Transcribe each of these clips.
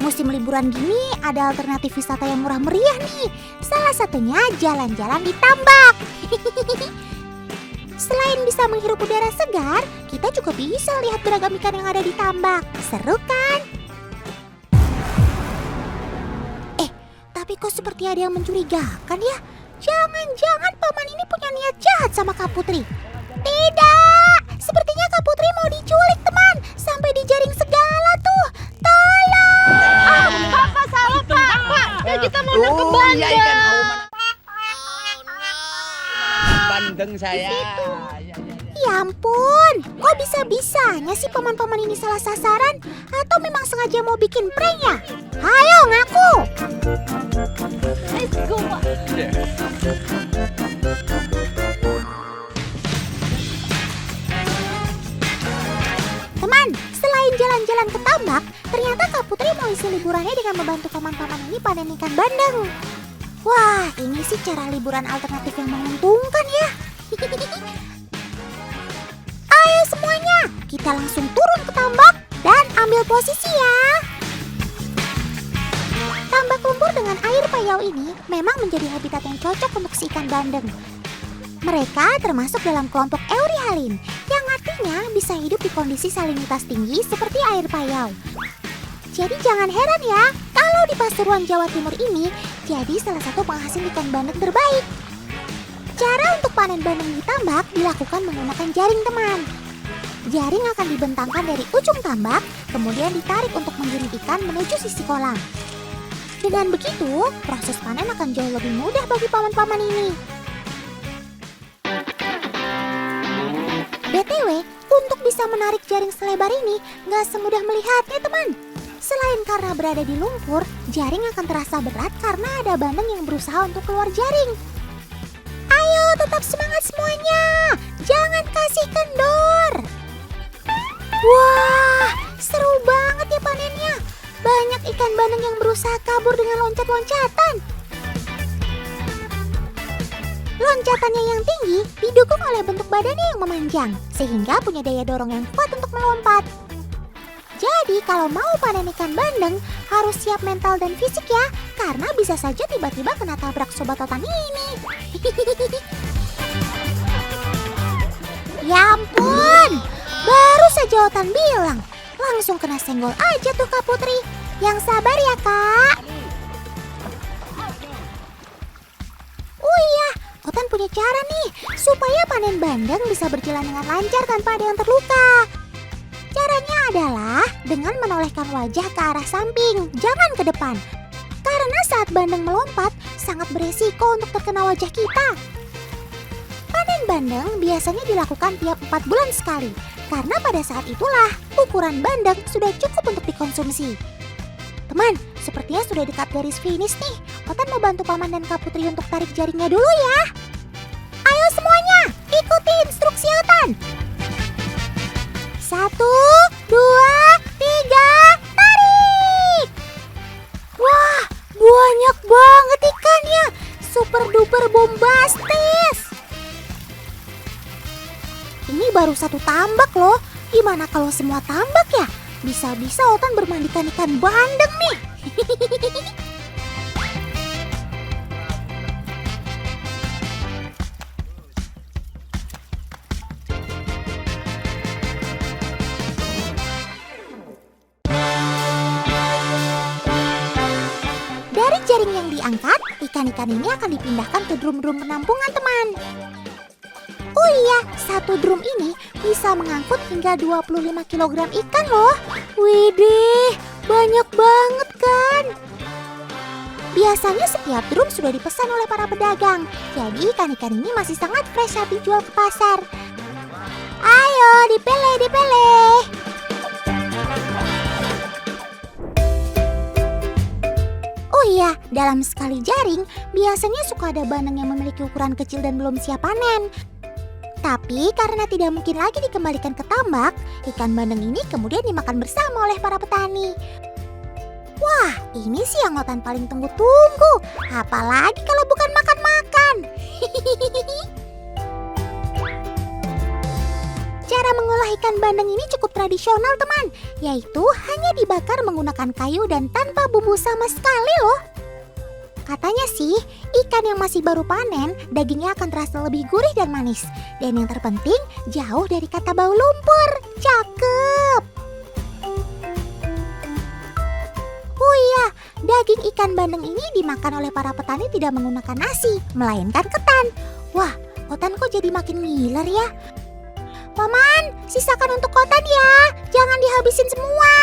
musim liburan gini ada alternatif wisata yang murah meriah nih. Salah satunya jalan-jalan di tambak. Selain bisa menghirup udara segar, kita juga bisa lihat beragam ikan yang ada di tambak. Seru kan? Tapi kok seperti ada yang mencurigakan ya? Jangan-jangan paman ini punya niat jahat sama Kak Putri. Tidak! Sepertinya Kak Putri mau diculik, teman. Sampai dijaring segala tuh. Tolong! Papa salah, Pak. Ya kita mau nangkep bandeng. Iya, ikan bandeng saya. Ya ampun, kok bisa-bisanya sih paman-paman ini salah sasaran? Atau memang sengaja mau bikin prank ya? Ayo ngaku! Let's go, Pak. Teman, selain jalan-jalan ke tambak, ternyata Kak Putri mau isi liburannya dengan membantu paman-paman ini panen ikan bandeng. Wah, ini sih cara liburan alternatif yang menguntungkan ya. Ayo semuanya, kita langsung turun ke tambak dan ambil posisi ya. Tambak lumpur dengan air payau ini memang menjadi habitat yang cocok untuk si ikan bandeng. Mereka termasuk dalam kelompok Euryhalin, yang artinya bisa hidup di kondisi salinitas tinggi seperti air payau. Jadi jangan heran ya, kalau di Pasuruan Jawa Timur ini jadi salah satu penghasil ikan bandeng terbaik. Cara untuk panen bandeng di tambak dilakukan menggunakan jaring, teman. Jaring akan dibentangkan dari ujung tambak, kemudian ditarik untuk menggiring ikan menuju sisi kolam. Dengan begitu, proses panen akan jauh lebih mudah bagi paman-paman ini. BTW, untuk bisa menarik jaring selebar ini, nggak semudah melihatnya, teman. Selain karena berada di lumpur, jaring akan terasa berat karena ada bandeng yang berusaha untuk keluar jaring. Ayo, tetap semangat semuanya. Jangan kasih kendor. Wah, seru banget ya panennya. Banyak ikan bandeng yang berusaha kabur dengan loncat-loncatan. Loncatannya yang tinggi didukung oleh bentuk badannya yang memanjang, sehingga punya daya dorong yang kuat untuk melompat. Jadi kalau mau panen ikan bandeng, harus siap mental dan fisik ya, karena bisa saja tiba-tiba kena tabrak sobat otan ini. Ya ampun, baru saja otan bilang, langsung kena senggol aja tuh Kak Putri. Yang sabar ya Kak. Oh iya, otan punya cara nih, supaya panen bandeng bisa berjalan dengan lancar tanpa ada yang terluka. Caranya adalah dengan menolehkan wajah ke arah samping, jangan ke depan. Karena saat bandeng melompat, sangat beresiko untuk terkena wajah kita. Panen bandeng biasanya dilakukan tiap 4 bulan sekali, karena pada saat itulah ukuran bandeng sudah cukup untuk dikonsumsi. Teman, sepertinya sudah dekat garis finish nih. Otan mau bantu Paman dan Kak Putri untuk tarik jaringnya dulu ya. Ayo semuanya, ikuti instruksi Otan. 1, 2, 3, tarik! Wah, banyak banget ikannya. Super duper bombastis. Ini baru satu tambak loh. Gimana kalau semua tambak ya? Bisa-bisa Otan bermandikan ikan bandeng nih. Dari jaring yang diangkat, ikan-ikan ini akan dipindahkan ke drum-drum penampungan, teman. Oh iya, satu drum ini bisa mengangkut hingga 25 kg ikan loh. Widih, banyak banget kan? Biasanya setiap drum sudah dipesan oleh para pedagang. Jadi ikan-ikan ini masih sangat fresh saat dijual ke pasar. Ayo, dipele. Oh iya, dalam sekali jaring, biasanya suka ada bandeng yang memiliki ukuran kecil dan belum siap panen. Tapi karena tidak mungkin lagi dikembalikan ke tambak, ikan bandeng ini kemudian dimakan bersama oleh para petani. Wah, ini sih yang Otan paling tunggu-tunggu. Apalagi kalau bukan makan-makan. Cara mengolah ikan bandeng ini cukup tradisional teman, yaitu hanya dibakar menggunakan kayu dan tanpa bumbu sama sekali loh. Katanya sih, ikan yang masih baru panen, dagingnya akan terasa lebih gurih dan manis. Dan yang terpenting, jauh dari kata bau lumpur. Cakep! Oh iya, daging ikan bandeng ini dimakan oleh para petani tidak menggunakan nasi, melainkan ketan. Wah, Otan kok jadi makin ngiler ya? Paman, sisakan untuk Otan ya, jangan dihabisin semua.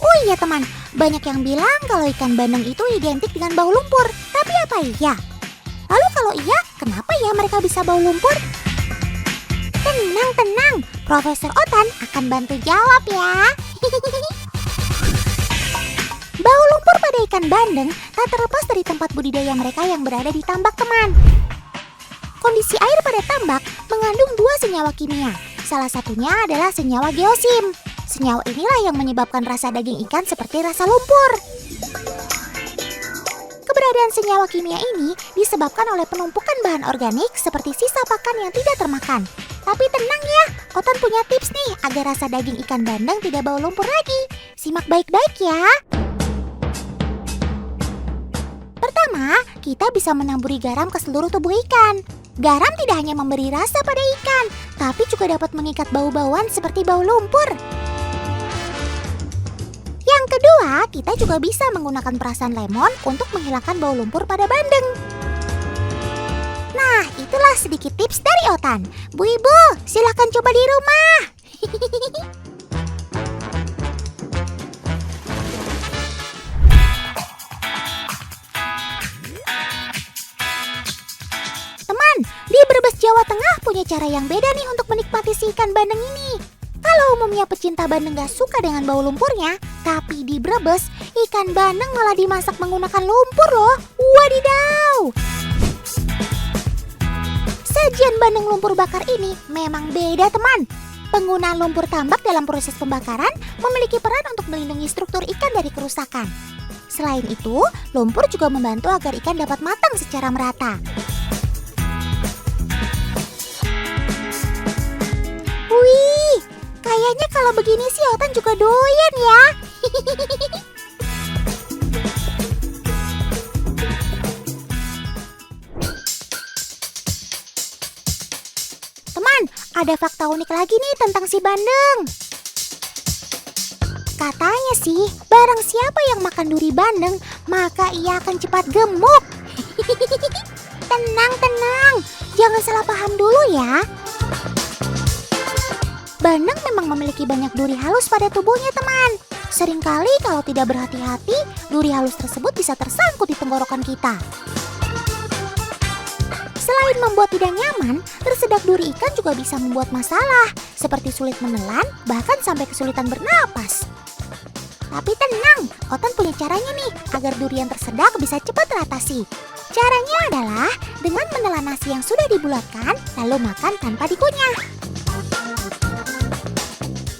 Oh iya teman, banyak yang bilang kalau ikan bandeng itu identik dengan bau lumpur. Tapi apa iya? Lalu kalau iya, kenapa ya mereka bisa bau lumpur? Tenang, Profesor Otan akan bantu jawab ya. Bau lumpur pada ikan bandeng tak terlepas dari tempat budidaya mereka yang berada di tambak teman. Kondisi air pada tambak mengandung 2 senyawa kimia. Salah satunya adalah senyawa geosim. Senyawa inilah yang menyebabkan rasa daging ikan seperti rasa lumpur. Keberadaan senyawa kimia ini disebabkan oleh penumpukan bahan organik seperti sisa pakan yang tidak termakan. Tapi tenang ya, Otan punya tips nih agar rasa daging ikan bandeng tidak bau lumpur lagi. Simak baik-baik ya. Pertama, kita bisa menamburi garam ke seluruh tubuh ikan. Garam tidak hanya memberi rasa pada ikan, tapi juga dapat mengikat bau-bauan seperti bau lumpur. Yang kedua, kita juga bisa menggunakan perasan lemon untuk menghilangkan bau lumpur pada bandeng. Nah, itulah sedikit tips dari Otan. Bu Ibu, silahkan coba di rumah. Teman, di Brebes Jawa Tengah punya cara yang beda nih untuk menikmati si ikan bandeng ini. Kalau umumnya pecinta bandeng gak suka dengan bau lumpurnya, tapi di Brebes, ikan bandeng malah dimasak menggunakan lumpur loh. Wadidaw! Sajian bandeng lumpur bakar ini memang beda teman. Penggunaan lumpur tambak dalam proses pembakaran memiliki peran untuk melindungi struktur ikan dari kerusakan. Selain itu, lumpur juga membantu agar ikan dapat matang secara merata. Wih, kayaknya kalau begini sih Otan juga doyan ya. Teman, ada fakta unik lagi nih tentang si bandeng. Katanya sih, barang siapa yang makan duri bandeng, maka ia akan cepat gemuk. Tenang, jangan salah paham dulu ya. Bandeng memang memiliki banyak duri halus pada tubuhnya teman. Seringkali kalau tidak berhati-hati, duri halus tersebut bisa tersangkut di tenggorokan kita. Selain membuat tidak nyaman, tersedak duri ikan juga bisa membuat masalah, seperti sulit menelan, bahkan sampai kesulitan bernapas. Tapi tenang, Otan punya caranya nih, agar duri yang tersedak bisa cepat teratasi. Caranya adalah dengan menelan nasi yang sudah dibulatkan, lalu makan tanpa dikunyah.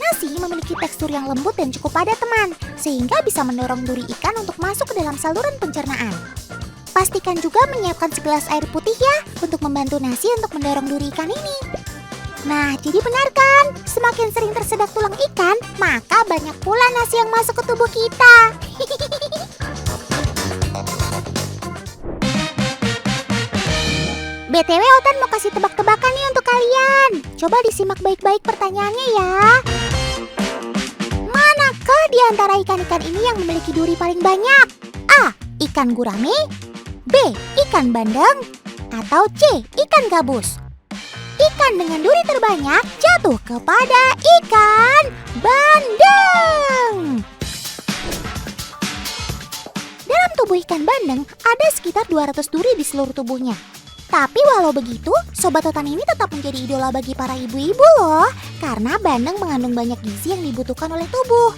Nasi memiliki tekstur yang lembut dan cukup padat teman, sehingga bisa mendorong duri ikan untuk masuk ke dalam saluran pencernaan. Pastikan juga menyiapkan segelas air putih ya, untuk membantu nasi untuk mendorong duri ikan ini. Nah, jadi benar kan? Semakin sering tersedak tulang ikan, maka banyak pula nasi yang masuk ke tubuh kita. BTW Otan mau kasih tebak-tebakan nih untuk kalian. Coba disimak baik-baik pertanyaannya ya. Manakah di antara ikan-ikan ini yang memiliki duri paling banyak? A. Ikan gurame, B. Ikan bandeng, atau C. Ikan gabus? Ikan dengan duri terbanyak jatuh kepada ikan bandeng. Dalam tubuh ikan bandeng ada sekitar 200 duri di seluruh tubuhnya. Tapi walau begitu, Sobat Otan ini tetap menjadi idola bagi para ibu-ibu loh, karena bandeng mengandung banyak gizi yang dibutuhkan oleh tubuh.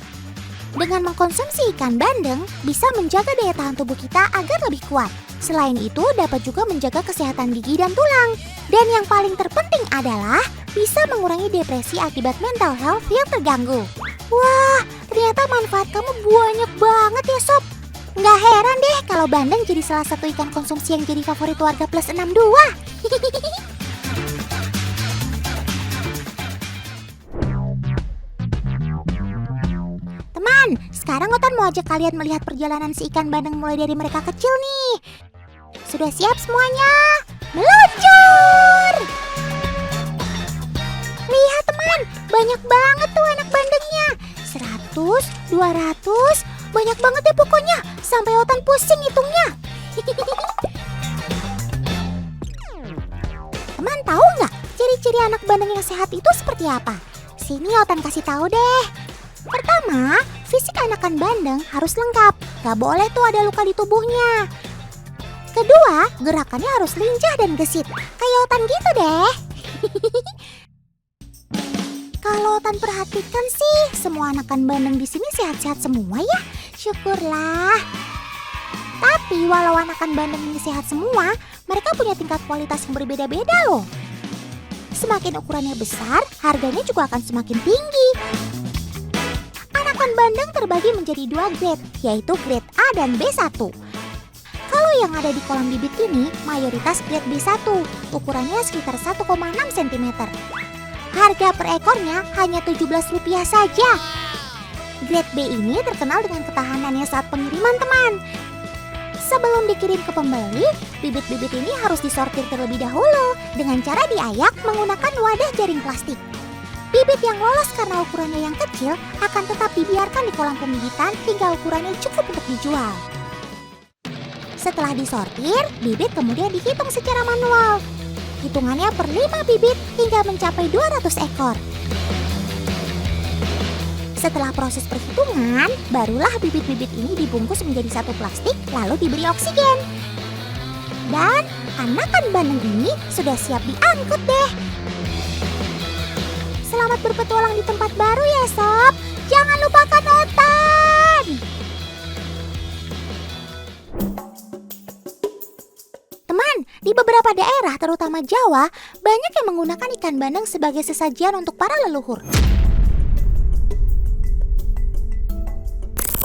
Dengan mengkonsumsi ikan bandeng, bisa menjaga daya tahan tubuh kita agar lebih kuat. Selain itu, dapat juga menjaga kesehatan gigi dan tulang. Dan yang paling terpenting adalah bisa mengurangi depresi akibat mental health yang terganggu. Wah, ternyata manfaat kamu banyak banget ya Sob. Nggak heran deh kalau bandeng jadi salah satu ikan konsumsi yang jadi favorit warga plus 62. Teman, sekarang Otan mau ajak kalian melihat perjalanan si ikan bandeng mulai dari mereka kecil nih. Sudah siap semuanya? Meluncur! Lihat teman, banyak banget tuh anak bandengnya. 100, 200, banyak banget deh pokoknya. Sampai Otan pusing hitungnya. Teman tahu nggak ciri-ciri anak bandeng yang sehat itu seperti apa? Sini Otan kasih tahu deh. Pertama, fisik anakan bandeng harus lengkap. Gak boleh tuh ada luka di tubuhnya. Kedua, gerakannya harus lincah dan gesit. Kayak Otan gitu deh. Kalau Otan perhatikan sih, semua anakan bandeng di sini sehat-sehat semua ya. Syukurlah. Tapi walau anakan bandeng ini sehat semua, mereka punya tingkat kualitas yang berbeda-beda loh. Semakin ukurannya besar, harganya juga akan semakin tinggi. Anakan bandeng terbagi menjadi 2 grade, yaitu grade A dan B1. Kalau yang ada di kolam bibit ini, mayoritas grade B1, ukurannya sekitar 1,6 cm. Harga per ekornya hanya Rp17 saja. Grade B ini terkenal dengan ketahanannya saat pengiriman teman. Sebelum dikirim ke pembeli, bibit-bibit ini harus disortir terlebih dahulu dengan cara diayak menggunakan wadah jaring plastik. Bibit yang lolos karena ukurannya yang kecil akan tetap dibiarkan di kolam pembibitan hingga ukurannya cukup untuk dijual. Setelah disortir, bibit kemudian dihitung secara manual. Hitungannya per 5 bibit hingga mencapai 200 ekor. Setelah proses perhitungan, barulah bibit-bibit ini dibungkus menjadi satu plastik lalu diberi oksigen. Dan anakan bandeng ini sudah siap diangkut deh. Selamat berpetualang di tempat baru ya sob. Jangan lupakan Otan. Teman, di beberapa daerah terutama Jawa, banyak yang menggunakan ikan bandeng sebagai sesajian untuk para leluhur.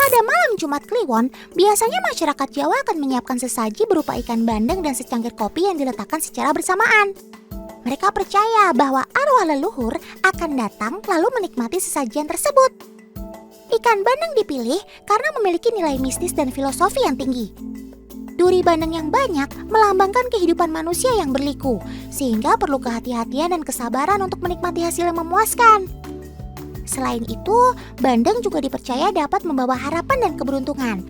Pada malam Jumat Kliwon, biasanya masyarakat Jawa akan menyiapkan sesaji berupa ikan bandeng dan secangkir kopi yang diletakkan secara bersamaan. Mereka percaya bahwa arwah leluhur akan datang lalu menikmati sesajian tersebut. Ikan bandeng dipilih karena memiliki nilai mistis dan filosofi yang tinggi. Duri bandeng yang banyak melambangkan kehidupan manusia yang berliku, sehingga perlu kehati-hatian dan kesabaran untuk menikmati hasil yang memuaskan. Selain itu, bandeng juga dipercaya dapat membawa harapan dan keberuntungan.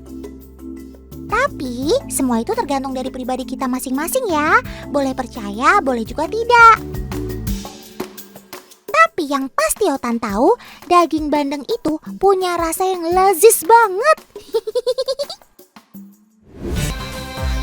Tapi, semua itu tergantung dari pribadi kita masing-masing ya. Boleh percaya, boleh juga tidak. Tapi yang pasti Otan tahu, daging bandeng itu punya rasa yang lezat banget.